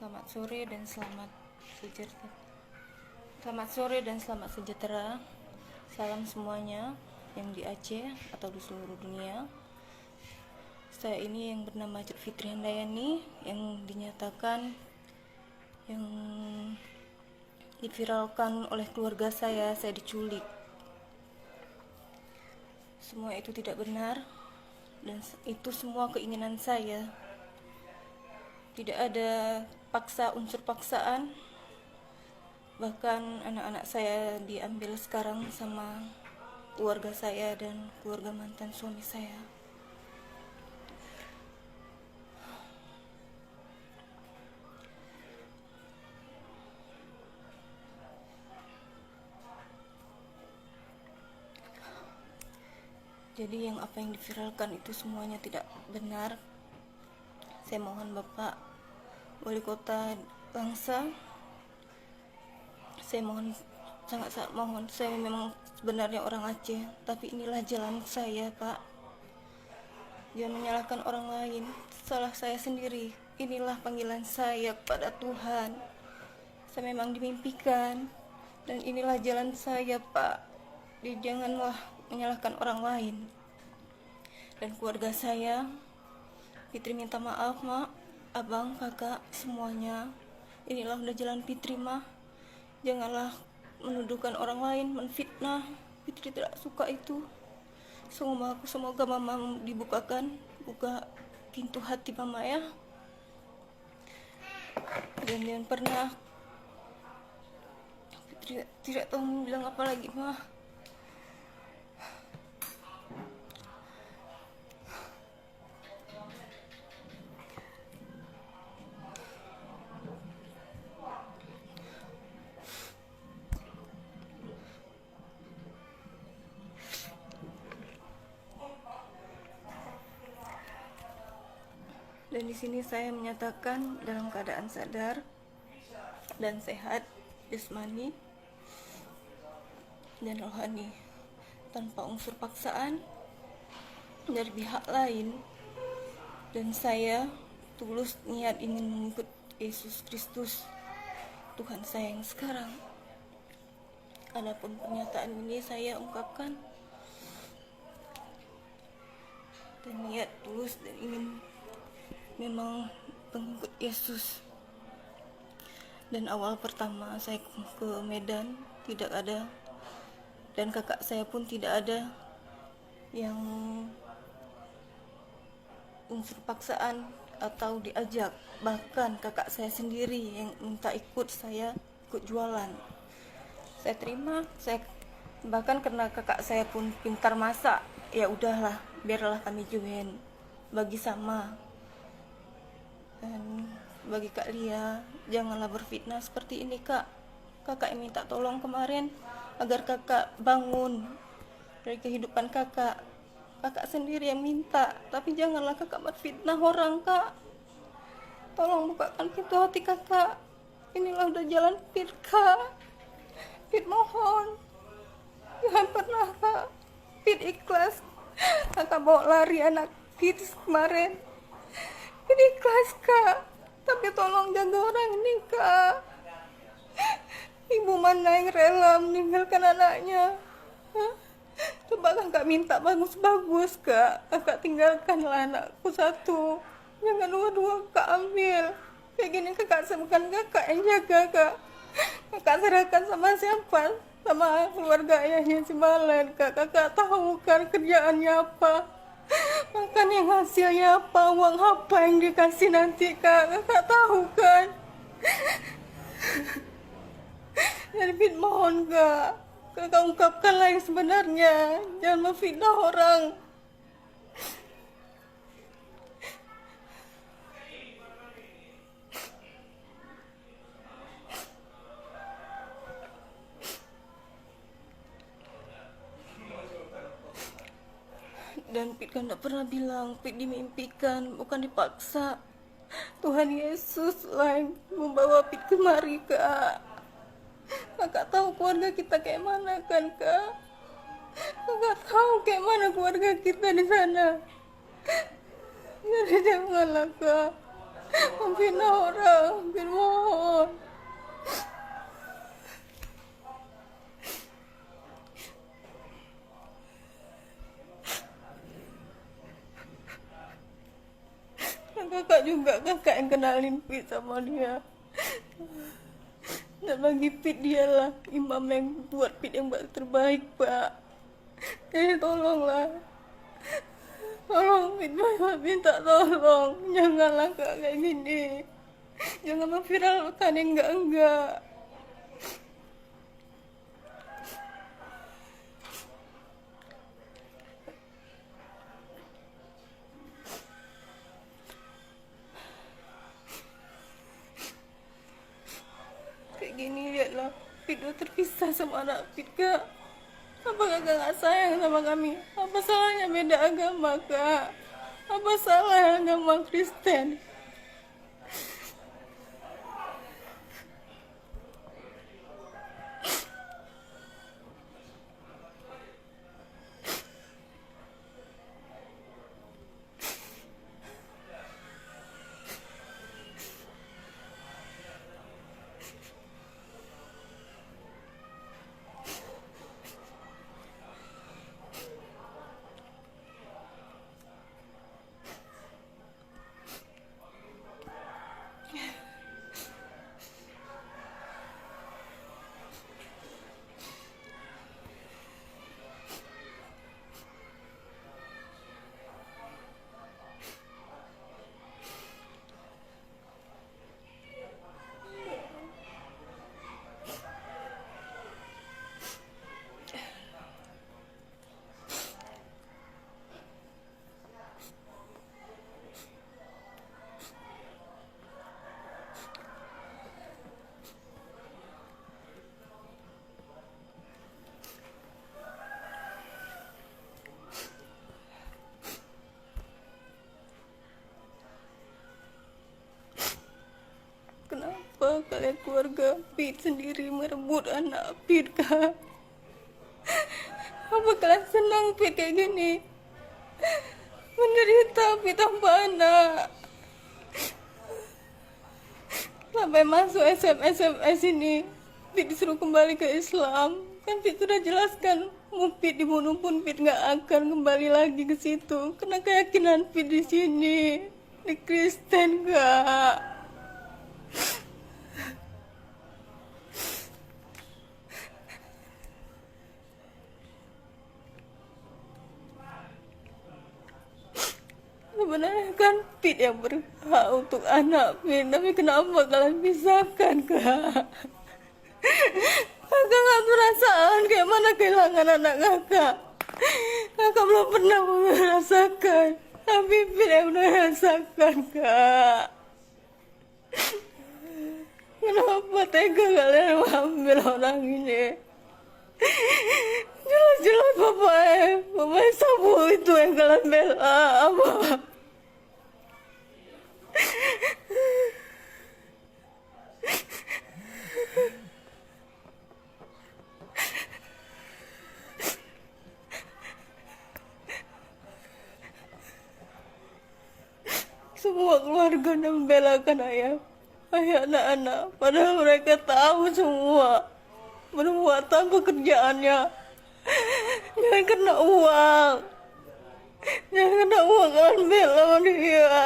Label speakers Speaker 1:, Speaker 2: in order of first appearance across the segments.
Speaker 1: Selamat sore dan selamat sejahtera. Selamat sore dan selamat sejahtera. Salam semuanya yang di Aceh atau di seluruh dunia. Saya ini yang bernama Cut Fitri Handayani yang dinyatakan yang diviralkan oleh keluarga saya diculik. Semua itu tidak benar dan itu semua keinginan saya. Tidak ada unsur paksaan. Bahkan anak-anak saya diambil sekarang sama keluarga saya dan keluarga mantan suami saya. Jadi apa yang diviralkan itu semuanya tidak benar. Saya mohon Bapak Wali Kota Bangsa, saya mohon, sangat mohon, saya memang sebenarnya orang Aceh, tapi inilah jalan saya, Pak. Jangan menyalahkan orang lain, salah saya sendiri. Inilah panggilan saya kepada Tuhan. Saya memang dimimpikan, dan inilah jalan saya, Pak. Jadi janganlah menyalahkan orang lain. Dan keluarga saya, Fitri minta maaf, Mak, Abang, Kakak, semuanya. Inilah udah jalan Fitri, mah. Janganlah menuduhkan orang lain, menfitnah. Fitri tidak suka itu. Semoga Mama buka pintu hati Mama ya. Dan jangan pernah, Fitri tidak tahu mau bilang apa lagi, mah. Dan di sini saya menyatakan dalam keadaan sadar dan sehat jasmani dan rohani, tanpa unsur paksaan dari pihak lain. Dan saya tulus niat ingin mengikut Yesus Kristus, Tuhan saya yang sekarang. Adapun pernyataan ini saya ungkapkan dan niat tulus dan ingin memang pengikut Yesus. Dan awal pertama saya ke Medan tidak ada, dan kakak saya pun tidak ada yang unsur paksaan atau diajak. Bahkan kakak saya sendiri yang minta ikut jualan. Saya terima, bahkan karena kakak saya pun pintar masak, ya udahlah, biarlah kami join, bagi sama. Dan bagi Kak Lia, janganlah berfitnah seperti ini, Kak. Kakak yang minta tolong kemarin agar kakak bangun dari kehidupan kakak. Kakak sendiri yang minta, tapi janganlah kakak berfitnah orang, Kak. Tolong bukakan pintu hati kakak. Inilah udah jalan Fit, Kak. Fit mohon, jangan pernah, Kak. Fit ikhlas. Kakak bawa lari anak Fit kemarin. Ini ikhlas, Kak, tapi tolong jaga orang ini, Kak. Ibu mana yang rela meninggalkan anaknya? Coba kakak minta bagus-bagus, Kak. Kakak tinggalkanlah anakku satu, jangan dua-dua Kak ambil. Kayak gini kakak bukan kakak yang jaga, Kak. Kakak serahkan sama siapa? Sama keluarga ayahnya si Balen, Kak. Kakak tahu kan kerjaannya apa, makan yang hasilnya apa, uang apa yang dikasih nanti, Kak. Kakak tahu kan. Jadi Fit mohon, Kak, kakak ungkapkanlah yang sebenarnya, jangan memfitnah orang. Dan Fit kan tidak pernah bilang, Fit dimimpikan, bukan dipaksa. Tuhan Yesus lah yang membawa Fit kemari, Kak. Kakak tahu keluarga kita kayak mana kan, Kak. Kakak tahu kayak mana keluarga kita di sana. Jadi janganlah, Kak. memfitnah orang, Pit mohon. Dan kakak juga, kakak yang kenalin Pit sama dia. Dan bagi Pit dialah imam yang buat Pit yang terbaik, Pak. Jadi tolonglah, tolong Pit, minta tolong, janganlah Kak kayak gini, jangan memviralkan yang enggak. Kayak gini lihatlah, Pit udah terpisah sama anak Pit, Kak. Apa kakak gak sayang sama kami? Apa salahnya beda agama, Kak? Apa salah agama Kristen? Kenapa kalian keluarga Pit sendiri merebut anak Pit, Kak? Apa kalian senang Pit kayak gini? Menderita Pit tanpa anak. Sampai masuk SMS ini, Pit disuruh kembali ke Islam. Kan Pit sudah jelaskan, mau Pit dibunuh pun Pit nggak akan kembali lagi ke situ. Karena keyakinan Pit di sini, di Kristen, Kak. Sebenarnya kan Pit yang berhak untuk anak Pit, tapi kenapa kalian pisahkan, Kak? Kakak nggak perasaan kayak mana kehilangan anak kakak. Kakak belum pernah merasakan, tapi Pit yang udah rasakan, Kak. Kenapa tega kalian mengambil orang ini? Jelas-jelas bapak sabu itu yang kalian bela, apa? Semua keluarga membelakan ayah anak-anak, padahal mereka tahu semua perbuatan pekerjaannya. Jangan kena uang, jangan kena uang kalian bela dia.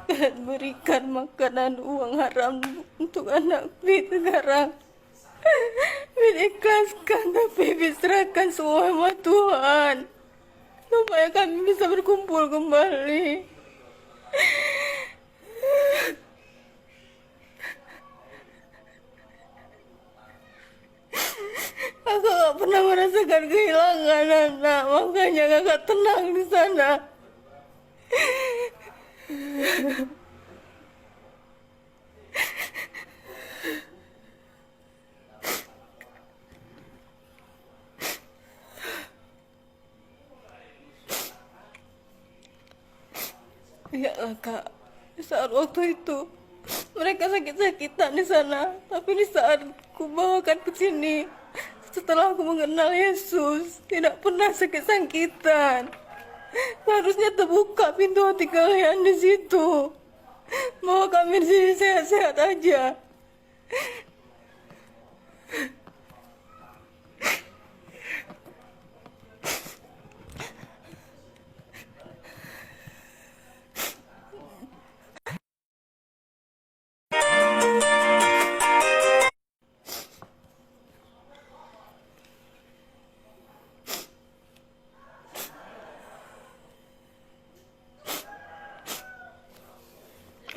Speaker 1: Kalian berikan makanan uang haram untuk anak Pit sekarang. Pit ikhlaskan, tapi Pit serahkan semua sama Tuhan, supaya kami bisa berkumpul kembali. Kakak gak pernah merasakan kehilangan anak, makanya kakak tenang di sana. Iyalah kak, di saat waktu itu mereka sakit-sakitan di sana, tapi di saat ku bawakan ke sini, setelah aku mengenal Yesus, tidak pernah sakit-sakitan. Seharusnya terbuka pintu hati kalian di situ, bahwa kami di sini sehat-sehat aja.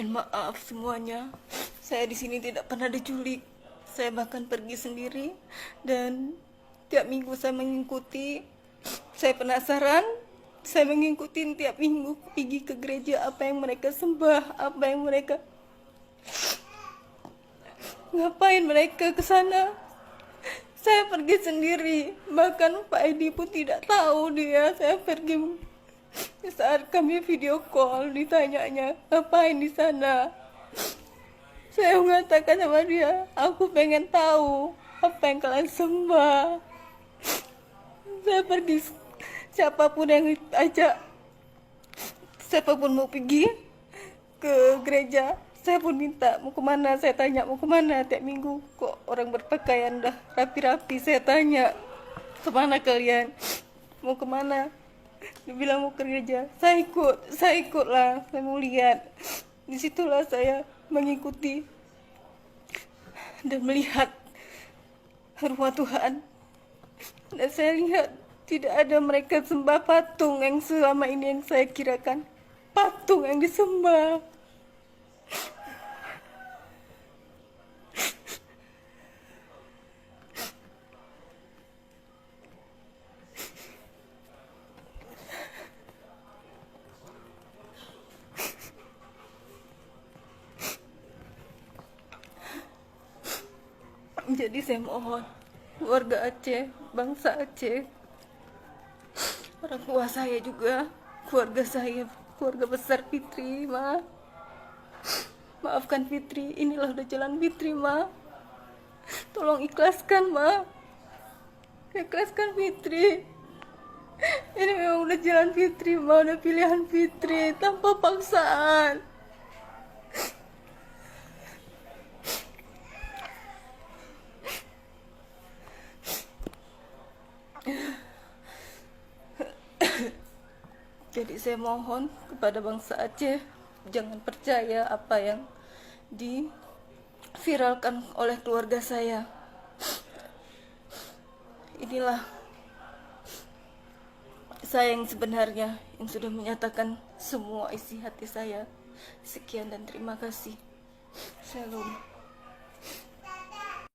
Speaker 1: Dan maaf semuanya, saya di sini tidak pernah diculik. Saya bahkan pergi sendiri dan tiap minggu saya mengikuti. Saya penasaran, saya mengikuti tiap minggu pergi ke gereja, apa yang mereka sembah, apa yang mereka ngapain mereka ke sana. Saya pergi sendiri, bahkan Pak Edi pun tidak tahu dia saya pergi. Saat kami video call ditanyanya ngapain di sana, saya mengatakan sama dia, aku pengen tahu apa yang kalian sembah. Saya pergi, siapapun yang ajak, siapapun mau pergi ke gereja, saya pun minta mau kemana. Saya tanya mau kemana tiap minggu, kok orang berpakaian dah rapi-rapi. Saya tanya kemana kalian, mau kemana, dibilang mau ke gereja. Saya ikutlah, saya mau lihat. Disitulah saya mengikuti dan melihat rumah Tuhan, dan saya lihat tidak ada mereka sembah patung yang selama ini yang saya kirakan patung yang disembah. Jadi saya mohon keluarga Aceh, bangsa Aceh, orang tua saya juga, keluarga saya, keluarga besar Fitri, maafkan Fitri. Inilah udah jalan Fitri, tolong ikhlaskan, ikhlaskan Fitri. Ini memang udah jalan Fitri, udah pilihan Fitri tanpa paksaan. Jadi saya mohon kepada bangsa Aceh, jangan percaya apa yang diviralkan oleh keluarga saya. Inilah saya yang sebenarnya, yang sudah menyatakan semua isi hati saya. Sekian dan terima kasih. Shalom.